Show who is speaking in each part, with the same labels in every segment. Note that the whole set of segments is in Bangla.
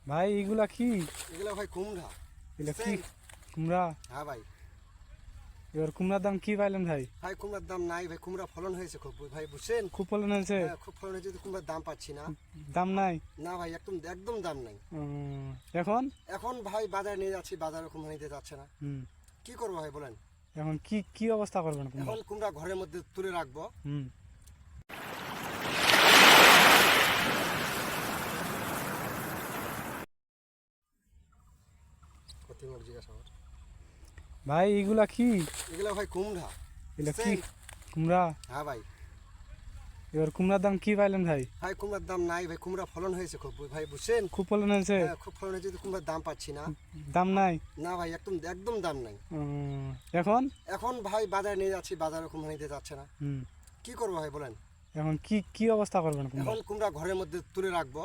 Speaker 1: ভাই এগুলা কি?
Speaker 2: এগুলা ভাই কুমড়া।
Speaker 1: এগুলা কি কুমড়া?
Speaker 2: হ্যাঁ ভাই।
Speaker 1: এবার কুমড়ার দাম কি পাইলেন ভাই?
Speaker 2: ভাই কুমড়ার দাম নাই ভাই, কুমড়া ফলন হয়েছে খুব ভাই, বুঝছেন?
Speaker 1: খুব ফলন হয়েছে?
Speaker 2: হ্যাঁ খুব ফলন হয়েছে, কুমড়ার দাম পাচ্ছি না।
Speaker 1: দাম নাই?
Speaker 2: না ভাই, একদম একদম দাম নাই।
Speaker 1: এখন
Speaker 2: এখন ভাই বাজারে নিয়ে যাচ্ছি, বাজারে কুমড়া নিতে যাচ্ছে না। কি করবো ভাই বলেন?
Speaker 1: এখন কি কি অবস্থা করবেন?
Speaker 2: এখন কুমড়া ঘরের মধ্যে তুলে রাখবো।
Speaker 1: ভাই এগুলা কি?
Speaker 2: এগুলা ভাই কুমড়া।
Speaker 1: এগুলা কি কুমড়া?
Speaker 2: হ্যাঁ ভাই।
Speaker 1: এবার কুমড়ার দাম কি পাইলেন ভাই?
Speaker 2: ভাই কুমড়ার দাম নাই ভাই, কুমড়া ফলন হয়েছে খুব ভাই, বুঝছেন?
Speaker 1: খুব ফলন হয়েছে?
Speaker 2: হ্যাঁ খুব ফলন হয়েছে, কুমড়ার দাম পাচ্ছি না।
Speaker 1: দাম নাই?
Speaker 2: না ভাই, একদম একদম দাম নাই।
Speaker 1: এখন
Speaker 2: এখন ভাই বাজারে নিয়ে যাচ্ছি, বাজারে কুমড়া নিতে যাচ্ছে না। কি করবো ভাই বলেন?
Speaker 1: এখন কি কি অবস্থা করবেন?
Speaker 2: এখন কুমড়া ঘরের মধ্যে তুলে রাখবো।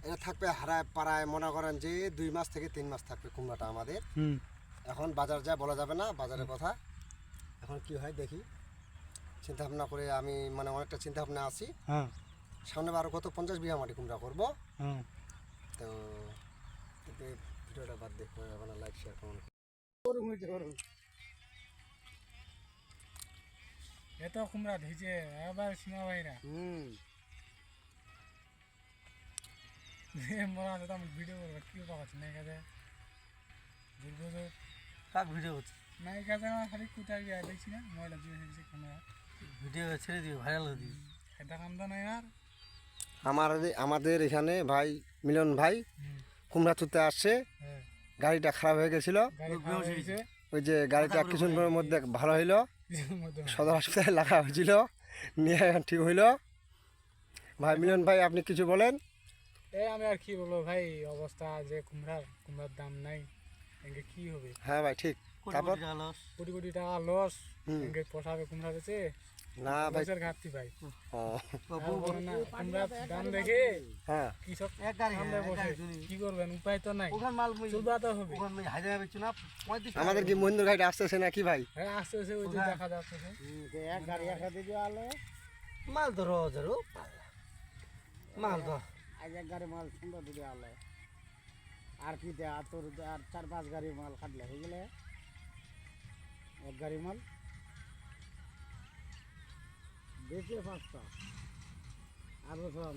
Speaker 2: এটা থাকবে হারায় পাড়ায়, মনে করেন যে 2 মাস থেকে 3 মাস থাকবে কুমড়াটা আমাদের। এখন বাজার যা বলা যাবে না, বাজারের কথা। এখন কি হয় দেখি, চিন্তা ভাবনা করে আমি মানে অনেকটা চিন্তা ভাবনা আছি। সামনে আরো কত 50 বিঘা মাটি কুমড়া করবো। তো ভিডিওটা বাদ দেখবো, আপনার লাইক শেয়ার করুন।
Speaker 1: এত কুমড়া ঢিচে আবার সীমা ভাইরা মরা আছে, আমি ভিডিও করবো, কি পাচ্ছি না কাজে দুর্গত
Speaker 2: কাক ভিডিও হচ্ছে
Speaker 1: না এই কাজে আমার খালি কোথায় গিয়ে দেখছি না ময়লা দিয়ে দেখছি ক্যামেরা
Speaker 2: ভিডিও ছেড়ে দিও, ভাইরাল হয়ে দিও।
Speaker 1: এটা কান্দা নাই আর
Speaker 2: আমাদের এখানে ভাই মিলন ভাই কুমড়া তুলতে আসছে। গাড়িটা খারাপ হয়ে গেছিল, ওই যে গাড়িটা কিছুক্ষণের মধ্যে ভালো হইলো, সদর হাসপাতালে লাগা হয়েছিল, নিয়ে ঠিক হইলো। ভাই মিলন ভাই আপনি কিছু বলেন।
Speaker 1: আমি আর কি বলবো ভাই, অবস্থা যে কুমড়ার দাম নাই, কি হবে?
Speaker 2: হ্যাঁ ভাই ঠিক। তারপর
Speaker 1: কোটি কোটি টাকা লস, পোষাবে কুমড়া বেচে
Speaker 2: না ভাই,
Speaker 1: ঘাটতি ভাই। কুমড়ার দাম দেখে কৃষক কি করবেন, উপায় তো নাই, চলতে হবে।
Speaker 2: আমাদের কি মহেন্দ্র গাড়িটা আসতেছে নাকি ভাই?
Speaker 1: হ্যাঁ আসতেছে, ওই যে দেখা যাচ্ছে এক গাড়ি একসাথে
Speaker 2: মাল ধরো মাল ধর
Speaker 1: আজ এক গাড়ি মাল সুন্দর দিদি আলো আর কি দেয়, আর তোর আর 4-5 গাড়ি মাল কাটলে হয়ে গেলে এক গাড়ি মাল বেঁচে 5টা আর বছর